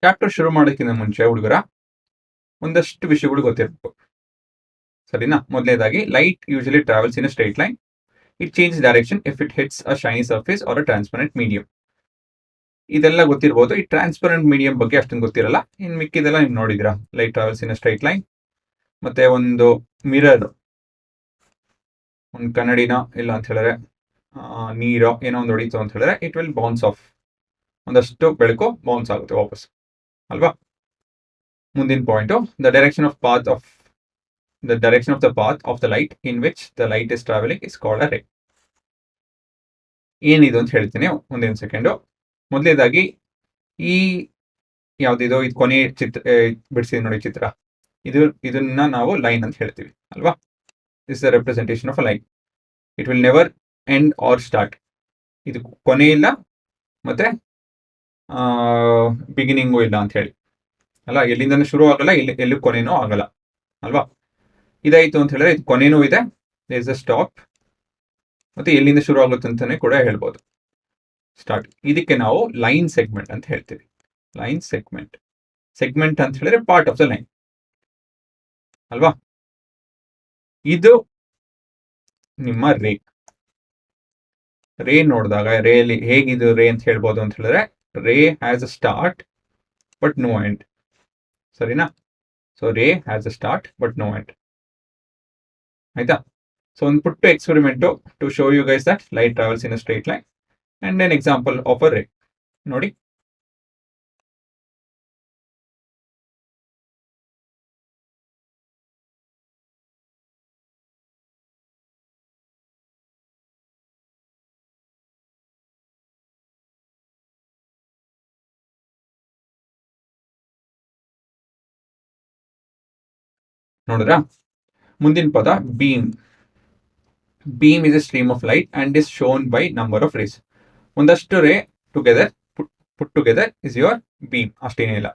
Chapter ಶುರು ಮಾಡೋಕ್ಕಿಂತ ಮುಂಚೆ ಹುಡುಗರ ಒಂದಷ್ಟು ವಿಷಯಗಳು ಗೊತ್ತಿರಬೇಕು. ಸರಿನಾ? ಮೊದಲನೇದಾಗಿ, light usually travels in a straight line. It change direction if it hits a shiny surface or a transparent medium. ಇದೆಲ್ಲ ಗೊತ್ತಿರ್ಬೋದು. ಈ ಟ್ರಾನ್ಸ್ಪರೆಂಟ್ ಮೀಡಿಯಂ ಬಗ್ಗೆ ಅಷ್ಟೊಂದು ಗೊತ್ತಿರಲ್ಲ. ಇನ್ನು ಮಿಕ್ಕಿದೆಲ್ಲ ನೀವು ನೋಡಿದಿರಾ. Light travels in a straight line, ಮತ್ತೆ ಒಂದು ಮಿರರ್, ಒಂದು ಕನ್ನಡಿನ ಇಲ್ಲ ಅಂತ ಹೇಳಿದ್ರೆ ನೀರೋ ಏನೋ ಒಂದು ಹೊಡಿತು ಅಂತ ಹೇಳಿದ್ರೆ ಇಟ್ ವಿಲ್ ಬೌನ್ಸ್ ಆಫ್. ಒಂದಷ್ಟು ಬೆಳಕು ಬೌನ್ಸ್ ಆಗುತ್ತೆ ವಾಪಸ್, ಅಲ್ವಾ? ಮುಂದಿನ point, the direction of the path of the light in which the light is travelling is called a ರೇ. ಏನಿದು ಅಂತ ಹೇಳ್ತೀನಿ ಒಂದೇನು ಸೆಕೆಂಡು. ಮೊದಲನೇದಾಗಿ, ಈ ಯಾವ್ದಿದು ಇದು ಕೊನೆ ಚಿತ್ರ ಬಿಡಿಸಿದೆ ನೋಡಿ ಚಿತ್ರ, ಇದನ್ನ ನಾವು ಲೈನ್ ಅಂತ ಹೇಳ್ತೀವಿ, ಅಲ್ವಾ? This the representation of a line. It will never end or start. ಇದು ಕೊನೆ ಇಲ್ಲ ಮತ್ತೆ ಬಿಗಿನಿಂಗು ಇಲ್ಲ ಅಂತ ಹೇಳಿ, ಅಲ್ಲ? ಎಲ್ಲಿಂದನೂ ಶುರು ಆಗಲ್ಲ, ಎಲ್ಲೂ ಕೊನೆನೂ ಆಗಲ್ಲ, ಅಲ್ವಾ? ಇದಾಯಿತು ಅಂತ ಹೇಳಿದ್ರೆ ಇದು ಕೊನೆನೂ ಇದೆ, ದೇರ್ ಇಸ್ ಅ ಸ್ಟಾಪ್, ಮತ್ತೆ ಎಲ್ಲಿಂದ ಶುರು ಆಗುತ್ತೆ ಅಂತಾನೆ ಕೂಡ ಹೇಳ್ಬೋದು, ಸ್ಟಾರ್ಟ್. ಇದಕ್ಕೆ ನಾವು ಲೈನ್ ಸೆಗ್ಮೆಂಟ್ ಅಂತ ಹೇಳ್ತೀವಿ. ಲೈನ್ ಸೆಗ್ಮೆಂಟ್ ಅಂತ ಹೇಳಿದ್ರೆ ಪಾರ್ಟ್ ಆಫ್ ದ ಲೈನ್, ಅಲ್ವಾ? ಇದು ನಿಮ್ಮ ರೇ ನೋಡಿದಾಗ ರೇಲಿ ಹೇಗಿದು ರೇ ಅಂತ ಹೇಳ್ಬೋದು ಅಂತ ಹೇಳಿದ್ರೆ, ray has a start but no end. ಸರಿನಾ? So ray has a start but no end. ಆಯ್ತಾ? ಸೊ ಒಂದು ಪುಟ್ಟ experiment to show you guys that light travels in a straight line and an example of a ray. ನೋಡಿ, ನೋಡಿದ್ರಾ? ಮುಂದಿನ ಪದ beam. Beam is a stream of light and is shown by number of rays. ಒಂದಷ್ಟು ray together put together is your beam. ಅಷ್ಟೇನೇ ಇಲ್ಲ,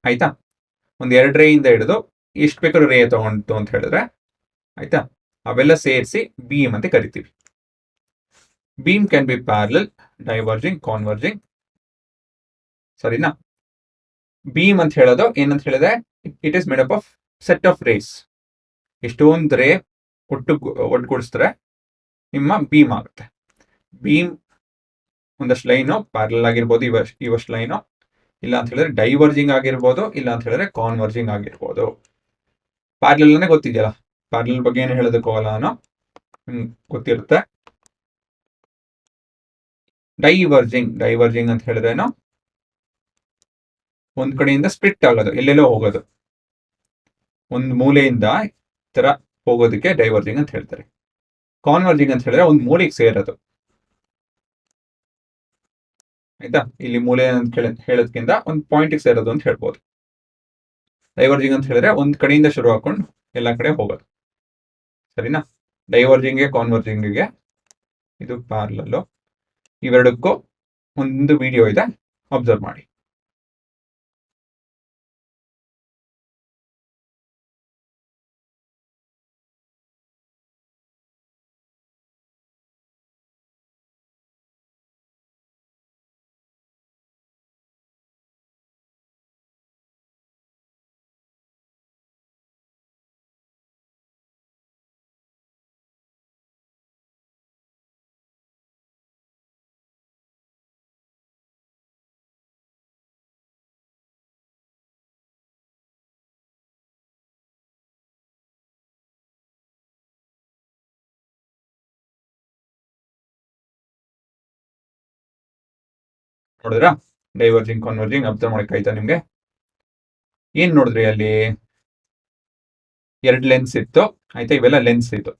ಆಯ್ತಾ? ಒಂದು 2 ರೇಯಿಂದ ಹಿಡಿದು ಎಷ್ಟು ಬೇಕಾದ್ರೂ ರೇ ತಗೊಂಡು ಅಂತ ಹೇಳಿದ್ರೆ, ಆಯ್ತಾ, ಅವೆಲ್ಲ ಸೇರಿಸಿ ಬೀಮ್ ಅಂತ ಕರಿತೀವಿ. Beam can be parallel, diverging, converging. ಸರಿನಾ? ಬೀಮ್ ಅಂತ ಹೇಳೋದು ಏನಂತ ಹೇಳಿದ್ರೆ, it is made up of set of rays. ಎಷ್ಟೊಂದು ರೇ ಒಟ್ಟುಗೂಡಿಸಿದ್ರೆ ನಿಮ್ಮ ಬೀಮ್ ಆಗುತ್ತೆ. ಬೀಮ್ ಒಂದಷ್ಟು ಲೈನು ಪ್ಯಾರಲಲ್ ಆಗಿರ್ಬೋದು, ಇವಷ್ಟು ಲೈನು, ಇಲ್ಲ ಅಂತ ಹೇಳಿದ್ರೆ ಡೈವರ್ಜಿಂಗ್ ಆಗಿರ್ಬೋದು, ಇಲ್ಲ ಅಂತ ಹೇಳಿದ್ರೆ ಕಾನ್ವರ್ಜಿಂಗ್ ಆಗಿರ್ಬೋದು. ಪ್ಯಾರಲಲ್ನೇ ಗೊತ್ತಿದೆಯಲ್ಲ, ಪ್ಯಾರಲಲ್ ಬಗ್ಗೆ ಏನು ಹೇಳೋದಕ್ಕೋಗಲ್ಲ ನಾನು, ಗೊತ್ತಿರುತ್ತೆ. ಡೈವರ್ಜಿಂಗ್ ಅಂತ ಹೇಳಿದ್ರೇನು, ಒಂದ್ ಕಡೆಯಿಂದ ಸ್ಪ್ಲಿಟ್ ಆಗೋದು, ಎಲ್ಲೆಲ್ಲೋ ಹೋಗೋದು, ಒಂದು ಮೂಲೆಯಿಂದ ತರ ಹೋಗೋದಕ್ಕೆ ಡೈವರ್ಜಿಂಗ್ ಅಂತ ಹೇಳ್ತಾರೆ. ಕಾನ್ವರ್ಜಿಂಗ್ ಅಂತ ಹೇಳಿದ್ರೆ ಒಂದು ಮೂಲೆಗೆ ಸೇರೋದು. ಆಯ್ತಾ? ಇಲ್ಲಿ ಮೂಲೆ ಅಂತ ಹೇಳೋದಕ್ಕಿಂತ ಒಂದು ಪಾಯಿಂಟ್ಗೆ ಸೇರೋದು ಅಂತ ಹೇಳ್ಬೋದು. ಡೈವರ್ಜಿಂಗ್ ಅಂತ ಹೇಳಿದ್ರೆ ಒಂದ್ ಕಡೆಯಿಂದ ಶುರು ಹಾಕೊಂಡು ಎಲ್ಲ ಕಡೆ ಹೋಗೋದು. ಸರಿನಾ? ಡೈವರ್ಜಿಂಗ್ಗೆ ಕಾನ್ವರ್ಜಿಂಗ್ಗೆ ಇದು ಪ್ಯಾರಲಲ್. ಇವೆರಡಕ್ಕೂ ಒಂದು ವಿಡಿಯೋ ಇದೆ, ಅಬ್ಸರ್ವ್ ಮಾಡಿ. ನೋಡಿದ್ರಾ? ಡೈವರ್ಜಿಂಗ್, ಕಾನ್ವರ್ಜಿಂಗ್ ಅಬ್ಸರ್ವ್ ಮಾಡಕ್ಕಾಯ್ತಾ ನಿಮ್ಗೆ? ಏನ್ ನೋಡಿದ್ರಿ ಅಲ್ಲಿ? 2 ಲೆನ್ಸ್ ಇತ್ತು, ಆಯ್ತಾ? ಇವೆಲ್ಲ ಲೆನ್ಸ್ ಇತ್ತು.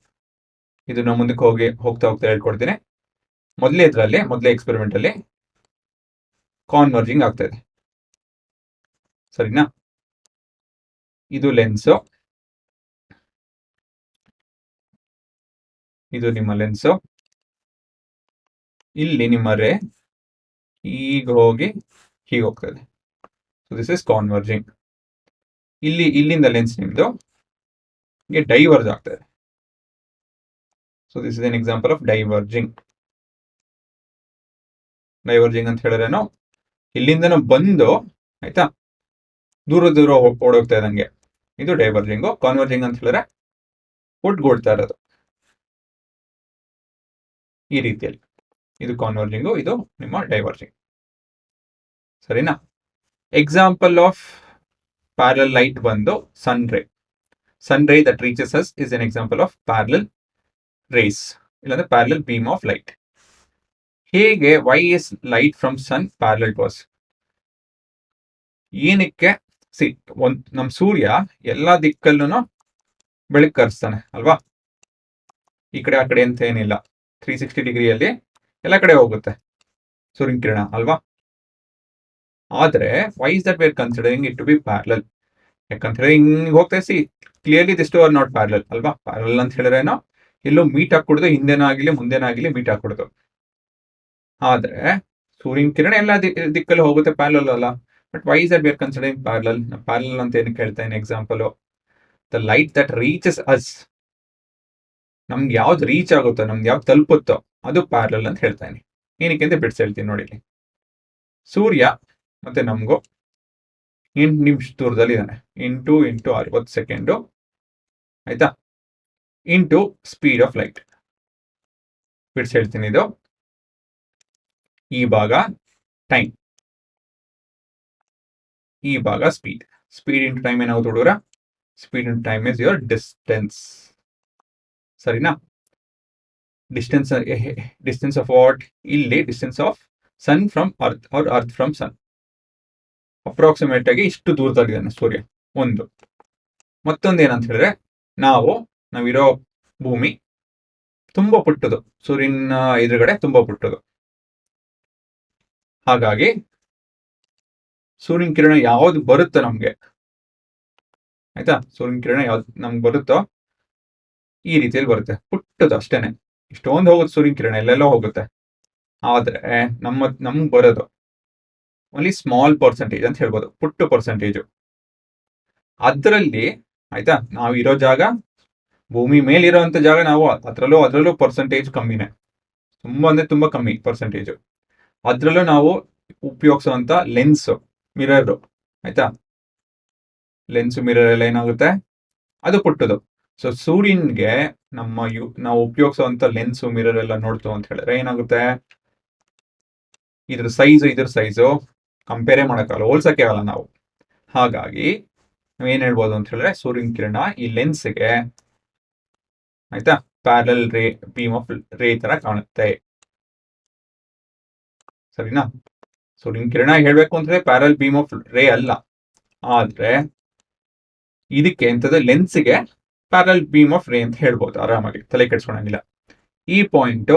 ಇದನ್ನ ಮುಂದಕ್ಕೆ ಹೋಗ್ತಾ ಹೇಳ್ಕೊಡ್ತೀನಿ. ಮೊದಲೇ ಎಕ್ಸ್ಪೆರಿಮೆಂಟ್ ಅಲ್ಲಿ ಕಾನ್ವರ್ಜಿಂಗ್ ಆಗ್ತಾ ಇದೆ. ಸರಿನಾ? ಇದು ಲೆನ್ಸು, ಇದು ನಿಮ್ಮ ಲೆನ್ಸು, ಇಲ್ಲಿ ನಿಮ್ಮ ರೇ ಈಗ ಹೋಗಿ ಹೀಗೆ ಹೋಗ್ತದೆ. So this is converging. ಇಲ್ಲಿಂದ ಲೆನ್ಸ್ ನಿಮ್ದು ಡೈವರ್ಜ್ ಆಗ್ತದೆ. So this is an example of diverging. Diverging ಅಂತ ಹೇಳಿದ್ರೇನು, ಇಲ್ಲಿಂದನೂ ಬಂದು ಆಯ್ತಾ ದೂರ ಓಡೋಗ್ತಾ ಇದ್ದಂಗೆ ಇದು ಡೈವರ್ಜಿಂಗು. ಕಾನ್ವರ್ಜಿಂಗ್ ಅಂತ ಹೇಳಿದ್ರೆ ಒಟ್ಗೂಡ್ತಾ ಇರೋದು ಈ ರೀತಿಯಲ್ಲಿ. ಇದು ಕಾನ್ವರ್ಜಿಂಗು, ಇದು ನಿಮ್ಮ ಡೈವರ್ಜಿಂಗ್. ಸರಿನಾ? ಎಕ್ಸಾಂಪಲ್ ಆಫ್ ಪ್ಯಾರಲಲ್ ಲೈಟ್ ಬಂದು ಸನ್ ray. Sun ray that reaches us is an example of parallel rays, ಇಲ್ಲಾಂದ್ರೆ ಪ್ಯಾರಲಲ್ ಬೀಮ್ ಆಫ್ ಲೈಟ್. ಹೇಗೆ why is light from sun parallel to us? ಏನಕ್ಕೆ ನಮ್ ಸೂರ್ಯ ಎಲ್ಲಾ ದಿಕ್ಕಲ್ಲೂ ಬೆಳಕು ಕರೆಸ್ತಾನೆ ಅಲ್ವಾ? ಈ ಕಡೆ ಆ ಕಡೆ ಅಂತ ಏನಿಲ್ಲ, 360 ಡಿಗ್ರಿಯಲ್ಲಿ ಎಲ್ಲ ಕಡೆ ಹೋಗುತ್ತೆ ಸೂರ್ಯನ ಕಿರಣ ಅಲ್ವಾ? ಆದ್ರೆ why is that we are considering it to be parallel? ಯಾಕಂದ್ರೆ ಹಿಂಗ್ ಹೋಗ್ತಾ clearly this two are not parallel ಅಲ್ವಾ? ಪ್ಯಾರಲಲ್ ಅಂತ ಹೇಳಿದ್ರೇನೋ ಎಲ್ಲೋ ಮೀಟ್ ಹಾಕೊಡುದು, ಹಿಂದೆನಾಗಿಲಿ ಮುಂದೆನಾಗಿಲಿ ಮೀಟ್ ಹಾಕೊಡುದು. ಆದ್ರೆ ಸೂರ್ಯನ ಕಿರಣ ಎಲ್ಲ ದಿಕ್ಕಲ್ಲಿ ಹೋಗುತ್ತೆ, ಪ್ಯಾರಲಲ್ ಅಲ್ಲ. But why is that we are considering parallel? Parallel ಅಂತ ಏನಕ್ಕೆ ಹೇಳ್ತಾ ಇದ್ದೀನಿ example? The light that reaches us, ನಮ್ಗೆ ಯಾವ್ದು ರೀಚ್ ಆಗುತ್ತೋ, ನಮ್ಗೆ ಯಾವ್ದು ತಲುಪುತ್ತೋ ಅದು ಪ್ಯಾರಲಲ್ ಅಂತ ಹೇಳ್ತಾ ಇದೀನಿ. ಏನಕ್ಕೆ ಅಂತ ಬಿಡ್ಸಿ ಹೇಳ್ತೀನಿ ನೋಡಿ. ಸೂರ್ಯ ಮತ್ತೆ ನಮಗೂ 8 ನಿಮಿಷ ದೂರದಲ್ಲಿ ಇದ್ದಾನೆ, ಇಂಟು 60 ಸೆಕೆಂಡು ಆಯ್ತಾ, ಇಂಟು ಸ್ಪೀಡ್ ಆಫ್ ಲೈಟ್. ಬಿಡ್ಸಿ ಹೇಳ್ತೀನಿ, ಇದು ಈ ಭಾಗ ಟೈಮ್, ಈ ಭಾಗ ಸ್ಪೀಡ್. ಸ್ಪೀಡ್ ಇಂಟು ಟೈಮ್ ಏನಾಗುತ್ತೆ ಹುಡುಗರ? Speed into time is your distance. ಸರಿನಾ? Distance of what? ಇಲ್ಲಿ distance of sun from earth or earth from sun. Approximate ಆಗಿ ಇಷ್ಟು ದೂರದಲ್ಲಿದ್ದಾನೆ ಸೂರ್ಯ. ಒಂದು. ಮತ್ತೊಂದು ಏನಂತ ಹೇಳಿದ್ರೆ, ನಾವಿರೋ ಭೂಮಿ ತುಂಬಾ ಪುಟ್ಟದು, ಸೂರ್ಯನ ಎದುರುಗಡೆ ತುಂಬಾ ಪುಟ್ಟದು. ಹಾಗಾಗಿ ಸೂರ್ಯನ ಕಿರಣ ಯಾವ್ದು ಬರುತ್ತೋ ನಮ್ಗೆ ಆಯ್ತಾ, ಸೂರ್ಯನ ಕಿರಣ ಯಾವ್ದು ನಮ್ಗೆ ಬರುತ್ತೋ ಈ ರೀತಿಯಲ್ಲಿ ಬರುತ್ತೆ, ಪುಟ್ಟದು ಅಷ್ಟೇನೆ. ಇಷ್ಟೊಂದು ಹೋಗುತ್ತೆ ಸೂರ್ಯನ ಕಿರಣ, ಎಲ್ಲೆಲ್ಲೋ ಹೋಗುತ್ತೆ. ಆದ್ರೆ ನಮ್ಗೆ ಬರೋದು ಓನ್ಲಿ ಸ್ಮಾಲ್ ಪರ್ಸೆಂಟೇಜ್ ಅಂತ ಹೇಳ್ಬೋದು, ಪುಟ್ಟು ಪರ್ಸೆಂಟೇಜು. ಅದರಲ್ಲಿ ಆಯ್ತಾ, ನಾವಿರೋ ಜಾಗ ಭೂಮಿ ಮೇಲಿರೋಂಥ ಜಾಗ, ನಾವು ಅದರಲ್ಲೂ ಪರ್ಸೆಂಟೇಜ್ ಕಮ್ಮಿನೇ, ತುಂಬಾ ಅಂದ್ರೆ ತುಂಬಾ ಕಮ್ಮಿ ಪರ್ಸೆಂಟೇಜು. ಅದರಲ್ಲೂ ನಾವು ಉಪಯೋಗಿಸುವಂತ ಲೆನ್ಸ್, ಮಿರರ್ ಆಯ್ತಾ, ಲೆನ್ಸ್ ಮಿರರ್ ಎಲ್ಲ ಏನಾಗುತ್ತೆ, ಅದು ಪುಟ್ಟದು. ಸೊ ಸೂರ್ಯನ್ಗೆ ನಾವು ಉಪಯೋಗಿಸುವಂತ ಲೆನ್ಸ್ ಮಿರರ್ ಎಲ್ಲ ನೋಡ್ತು ಅಂತ ಹೇಳಿದ್ರೆ ಏನಾಗುತ್ತೆ, ಇದ್ರ ಸೈಜು ಕಂಪೇರೇ ಮಾಡೋಕ್ಕಾಗಲ್ಲ, ಹೋಲ್ಸಕ್ಕೆ ಆಗಲ್ಲ ನಾವು. ಹಾಗಾಗಿ ನಾವೇನ್ ಹೇಳ್ಬೋದು ಅಂತ ಹೇಳಿದ್ರೆ, ಸೂರ್ಯನ ಕಿರಣ ಈ ಲೆನ್ಸ್ಗೆ ಆಯ್ತಾ ಪ್ಯಾರಲಲ್ ರೇ, ಬೀಮ್ ಆಫ್ ರೇ ತರ ಕಾಣುತ್ತೆ. ಸರಿನಾ? ಸೂರ್ಯನ ಕಿರಣ ಹೇಳ್ಬೇಕು ಅಂತಂದ್ರೆ ಪ್ಯಾರಲಲ್ ಬೀಮ್ ಆಫ್ ರೇ ಅಲ್ಲ, ಆದ್ರೆ ಇದಕ್ಕೆ ಎಂತದ್ದು, ಲೆನ್ಸ್ಗೆ ಪ್ಯಾರಲಲ್ ಬೀಮ್ ಆಫ್ ರೇ ಅಂತ ಹೇಳ್ಬೋದು ಆರಾಮಾಗಿ, ತಲೆ ಕೆಡ್ಸ್ಕೊಳಂಗಿಲ್ಲ. ಈ ಪಾಯಿಂಟ್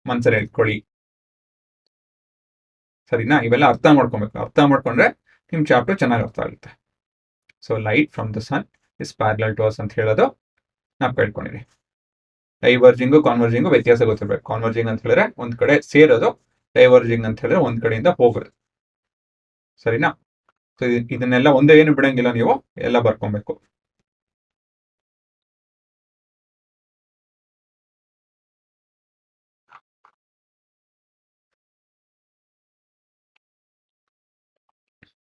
ಮನ್ಸಲ್ಲಿ ಇಟ್ಕೊಳ್ಳಿ. ಸರಿನಾ? ಇವೆಲ್ಲ ಅರ್ಥ ಮಾಡ್ಕೊಬೇಕು. ಅರ್ಥ ಮಾಡ್ಕೊಂಡ್ರೆ ನಿಮ್ ಚಾಪ್ಟರ್ ಚೆನ್ನಾಗಿ ಅರ್ಥ ಆಗುತ್ತೆ. So light from the sun is parallel to us ಅಂತ ಹೇಳೋದು ನಾವು ಕೇಳ್ಕೊಂಡಿರಿ. ಡೈವರ್ಜಿಂಗು ಕಾನ್ವರ್ಜಿಂಗು ವ್ಯತ್ಯಾಸ ಗೊತ್ತಿರ್ಬೇಕು. ಕಾನ್ವರ್ಜಿಂಗ್ ಅಂತ ಹೇಳಿದ್ರೆ ಒಂದ್ ಕಡೆ ಸೇರೋದು, ಡೈವರ್ಜಿಂಗ್ ಅಂತ ಹೇಳಿದ್ರೆ ಒಂದ್ ಕಡೆಯಿಂದ ಹೋಗೋದು. ಸರಿನಾ? ಸೊ ಇದನ್ನೆಲ್ಲ ಒಂದೇ ಏನು ಬಿಡಂಗಿಲ್ಲ, ನೀವು ಎಲ್ಲ ಬರ್ಕೊಬೇಕು.